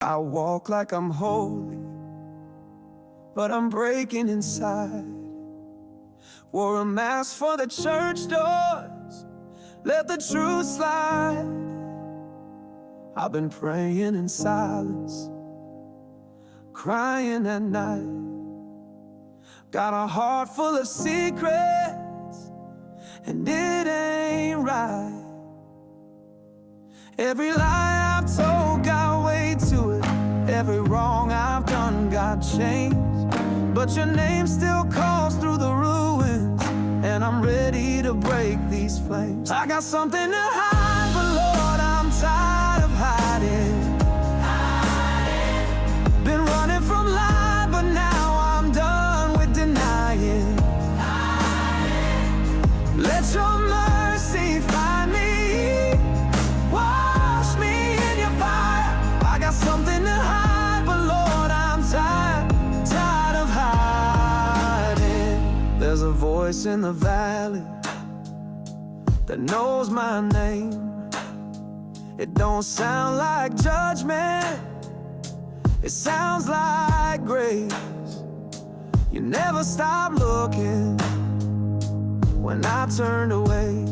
I walk like I'm holy, but I'm breaking inside. Wore a mask for the church doors, let the truth slide. I've been praying in silence, crying at night. Got a heart full of secrets, and it ain't right. Every lie I've told got weight to it. Every wrong I've done got changed. But your name still calls through the ruins, and I'm ready to break these flames. I got something to hide, but Lord, I'm tired of hiding. Been running from lies, but now I'm done with denying. Let your mercy find me, wash me in your fire. I got something to hide, but Lord, I'm tired of hiding. There's a voice in the valley that knows my name. It don't sound like judgment, it sounds like grace. You never stop looking when I turned away.